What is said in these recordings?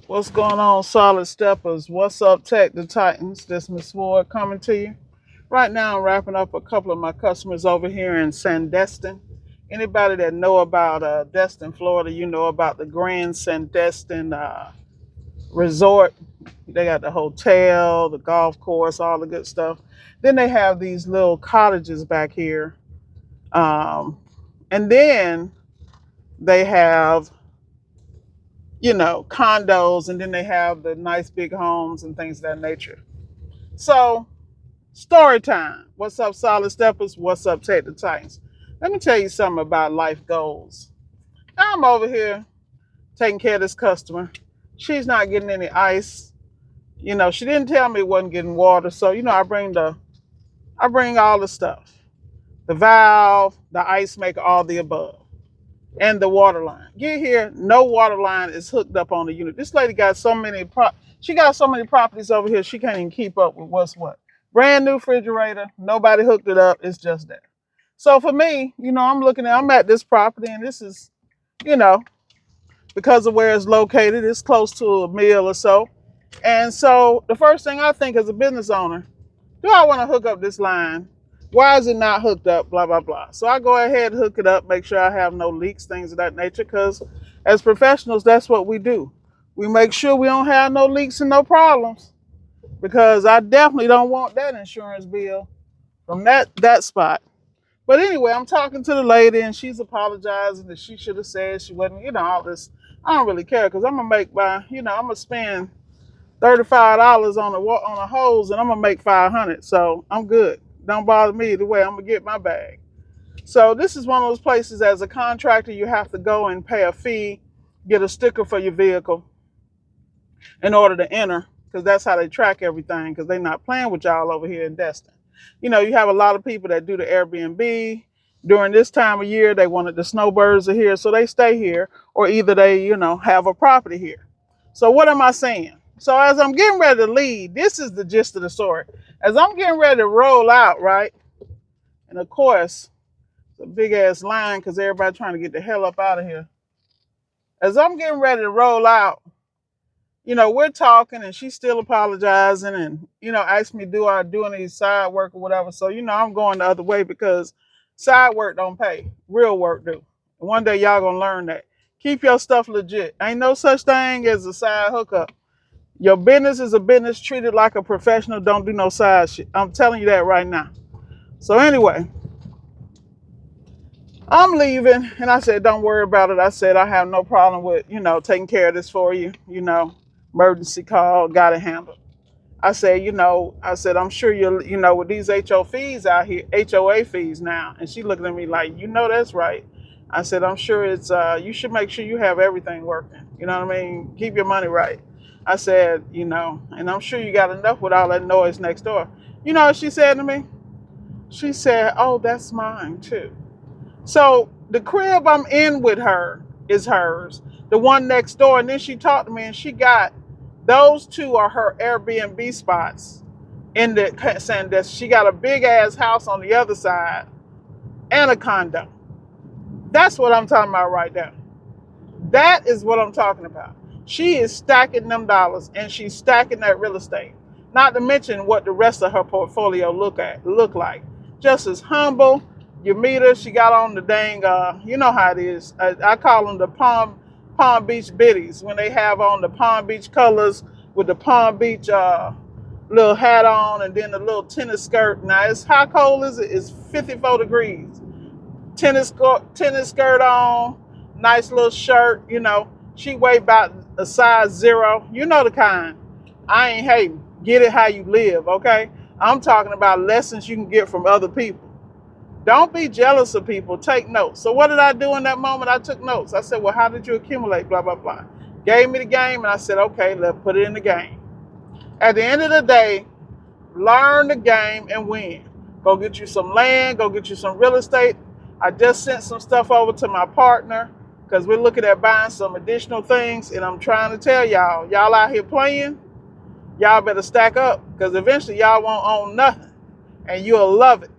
What's going on, Solid Steppers? What's up, Tech the Titans? This Miss Ward coming to you. Right now, I'm wrapping up a couple of my customers over here in Sandestin. Anybody that know about Destin, Florida, you know about the Grand Sandestin Resort. They got the hotel, the golf course, all the good stuff. Then they have these little cottages back here. Um, and then they have condos, and then they have the nice big homes and things of that nature. So, story time. What's up, Solid Steppers? What's up, Take the Titans? Let me tell you something about life goals. Now I'm over here taking care of this customer. She's not getting any ice. She didn't tell me it wasn't getting water. So, I bring all the stuff. The valve, the ice maker, all the above. And the water line. Get here, no water line is hooked up on the unit. This lady got she got so many properties over here she can't even keep up with what's what. Brand new refrigerator, nobody hooked it up, it's just there. So for me, I'm at this property, and this is, you know, because of where it's located, it's close to a mill or so. And so the first thing I think as a business owner, do I want to hook up this line? Why is it not hooked up? Blah, blah, blah. So I go ahead and hook it up, make sure I have no leaks, things of that nature, because as professionals, that's what we do. We make sure we don't have no leaks and no problems, because I definitely don't want that insurance bill from that spot. But anyway, I'm talking to the lady, and she's apologizing that she should have said she wasn't, all this. I don't really care, because I'm going to I'm going to spend $35 on a hose, and I'm going to make 500. So I'm good. Don't bother me either way. I'm going to get my bag. So this is one of those places, as a contractor, you have to go and pay a fee, get a sticker for your vehicle in order to enter, because that's how they track everything, because they're not playing with y'all over here in Destin. You have a lot of people that do the Airbnb. During this time of year, they wanted the snowbirds are here, so they stay here, or either they, have a property here. So what am I saying? So as I'm getting ready to leave, this is the gist of the story. As I'm getting ready to roll out, right? And of course, it's a big ass line because everybody trying to get the hell up out of here. As I'm getting ready to roll out, we're talking, and she's still apologizing, and, asking me, do I do any side work or whatever. So, I'm going the other way, because side work don't pay. Real work do. And one day y'all gonna learn that. Keep your stuff legit. Ain't no such thing as a side hookup. Your business is a business. Treat it like a professional. Don't do no side shit. I'm telling you that right now. So anyway, I'm leaving, and I said, don't worry about it. I said, I have no problem with, taking care of this for you. Emergency call, got it handled. I said, I'm sure with these HO fees out here, HOA fees now. And she looked at me like, that's right. I said, I'm sure it's, you should make sure you have everything working. You know what I mean? Keep your money right. I said, and I'm sure you got enough with all that noise next door. You know what she said to me? She said, oh, that's mine too. So the crib I'm in with her is hers, the one next door. And then she talked to me, and she got, those two are her Airbnb spots in the Sandestin. She got a big ass house on the other side and a condo. That's what I'm talking about right now. That is what I'm talking about. She is stacking them dollars, and she's stacking that real estate. Not to mention what the rest of her portfolio look like. Just as humble. You meet her, she got on the dang, you know how it is. I call them the Palm Beach biddies, when they have on the Palm Beach colors with the Palm Beach little hat on, and then the little tennis skirt. Now, how cold is it? It's 54 degrees. Tennis skirt on, nice little shirt. She weigh about a size 0. You know the kind. I ain't hating. Get it how you live, okay? I'm talking about lessons you can get from other people. Don't be jealous of people. Take notes. So what did I do in that moment? I took notes. I said, well, how did you accumulate? Blah, blah, blah. Gave me the game, and I said, okay, let's put it in the game. At the end of the day, learn the game and win. Go get you some land. Go get you some real estate. I just sent some stuff over to my partner, because we're looking at buying some additional things. And I'm trying to tell y'all out here playing, y'all better stack up, because eventually y'all won't own nothing, and you'll love it.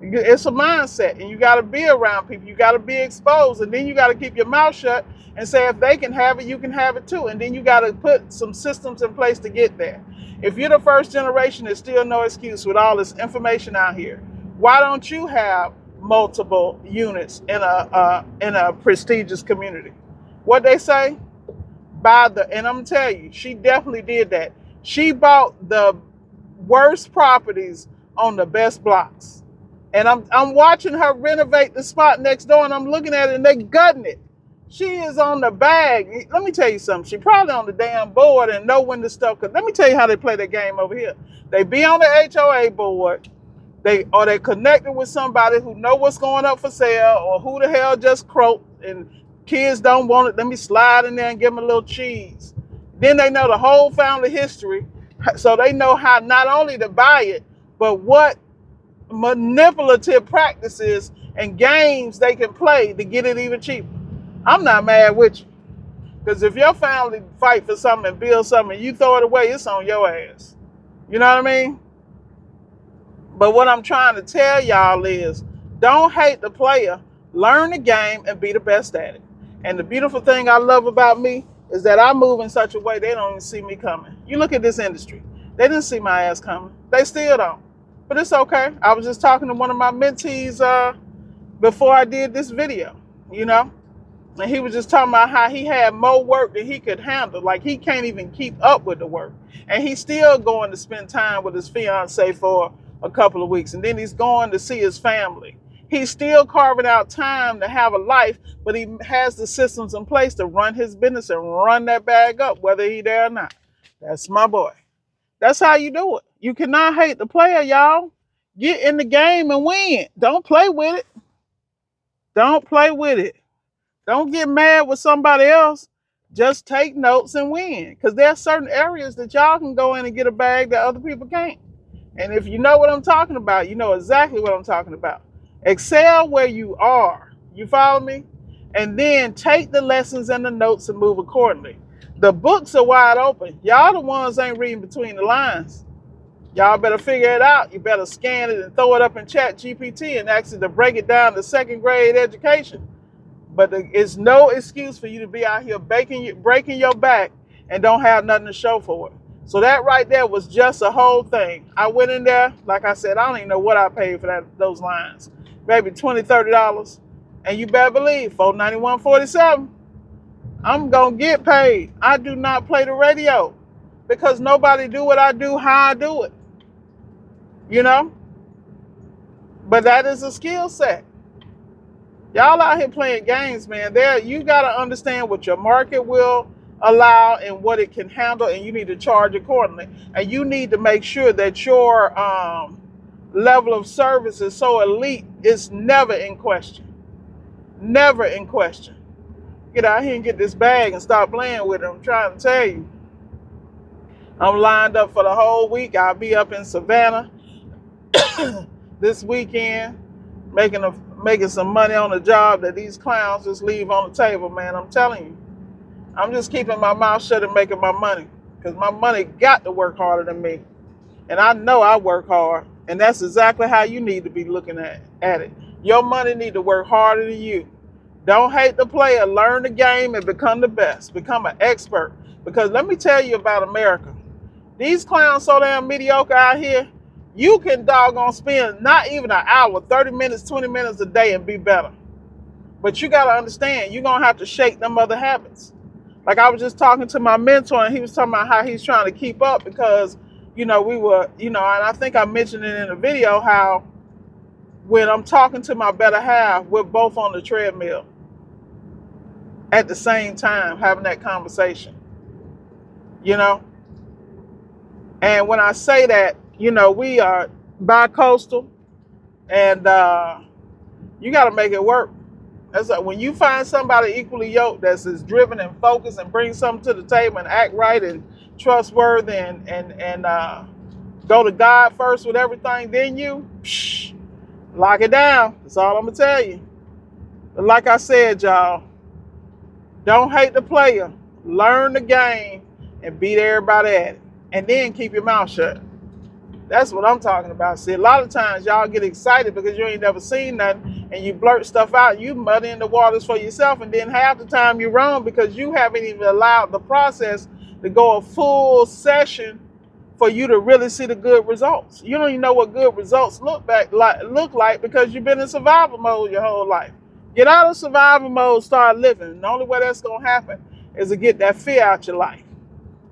It's a mindset, and you got to be around people. You got to be exposed, and then you got to keep your mouth shut and say if they can have it, you can have it too. And then you got to put some systems in place to get there. If you're the first generation, there's still no excuse with all this information out here. Why don't you have multiple units in a prestigious community? What they say? And I'm gonna tell you, she definitely did that. She bought the worst properties on the best blocks. And I'm watching her renovate the spot next door, and I'm looking at it and they gutting it. She is on the bag. Let me tell you something. She probably on the damn board and know when the stuff. Cause let me tell you how they play their game over here. They be on the HOA board. They connected with somebody who know what's going up for sale, or who the hell just croaked and kids don't want it. Let me slide in there and give them a little cheese. Then they know the whole family history, so they know how not only to buy it, but what manipulative practices and games they can play to get it even cheaper. I'm not mad with you, because if your family fight for something and build something and you throw it away, it's on your ass. You know what I mean? But what I'm trying to tell y'all is, don't hate the player, learn the game and be the best at it. And the beautiful thing I love about me is that I move in such a way they don't even see me coming. You look at this industry, they didn't see my ass coming. They still don't. But it's okay. I was just talking to one of my mentees before I did this video, you know? And he was just talking about how he had more work than he could handle. Like, he can't even keep up with the work. And he's still going to spend time with his fiance for a couple of weeks. And then he's going to see his family. He's still carving out time to have a life, but he has the systems in place to run his business and run that bag up, whether he there or not. That's my boy. That's how you do it. You cannot hate the player, y'all. Get in the game and win. Don't play with it. Don't play with it. Don't get mad with somebody else. Just take notes and win. Because there are certain areas that y'all can go in and get a bag that other people can't. And if you know what I'm talking about, you know exactly what I'm talking about. Excel where you are. You follow me? And then take the lessons and the notes and move accordingly. The books are wide open. Y'all the ones ain't reading between the lines. Y'all better figure it out. You better scan it and throw it up in Chat GPT and ask it to break it down to second grade education. But it's no excuse for you to be out here breaking your back and don't have nothing to show for it. So that right there was just a whole thing. I went in there, like I said, I don't even know what I paid for those lines. Maybe $20, $30. And you better believe, $491.47. I'm going to get paid. I do not play the radio because nobody do what I do, how I do it. You know? But that is a skill set. Y'all out here playing games, man. You got to understand what your market will allow and what it can handle, and you need to charge accordingly. And you need to make sure that your level of service is so elite, it's never in question. Never in question. Get out here and get this bag and stop playing with it. I'm trying to tell you. I'm lined up for the whole week. I'll be up in Savannah this weekend, making some money on a job that these clowns just leave on the table, man. I'm telling you. I'm just keeping my mouth shut and making my money, because my money got to work harder than me. And I know I work hard, and that's exactly how you need to be looking at it. Your money need to work harder than you. Don't hate the player. Learn the game and become the best. Become an expert. Because let me tell you about America. These clowns so damn mediocre out here, you can doggone spend not even an hour, 30 minutes, 20 minutes a day and be better. But you got to understand, you're going to have to shake them other habits. Like, I was just talking to my mentor, and he was talking about how he's trying to keep up because, we were, and I think I mentioned it in a video, how when I'm talking to my better half, we're both on the treadmill at the same time, having that conversation, And when I say that, we are bi-coastal, and you got to make it work. That's like when you find somebody equally yoked that's as driven and focused and brings something to the table and act right and trustworthy and go to God first with everything, then you lock it down. That's all I'm going to tell you. But like I said, y'all, don't hate the player. Learn the game and beat everybody at it. And then keep your mouth shut. That's what I'm talking about. See, a lot of times y'all get excited because you ain't never seen nothing and you blurt stuff out. You muddy in the waters for yourself, and then half the time you're wrong because you haven't even allowed the process to go a full session for you to really see the good results. You don't even know what good results look like because you've been in survival mode your whole life. Get out of survival mode, start living. The only way that's gonna happen is to get that fear out your life.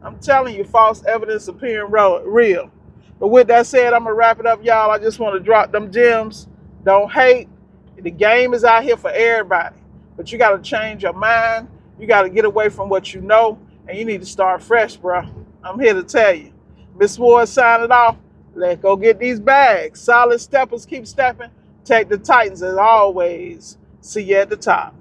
I'm telling you, false evidence appearing real. But with that said, I'm gonna wrap it up, y'all. I just want to drop them gems. Don't hate. The game is out here for everybody. But you got to change your mind. You got to get away from what you know, and you need to start fresh, bro. I'm here to tell you. Miss Ward signing off. Let's go get these bags. Solid steppers keep stepping. Take the Titans as always. See you at the top.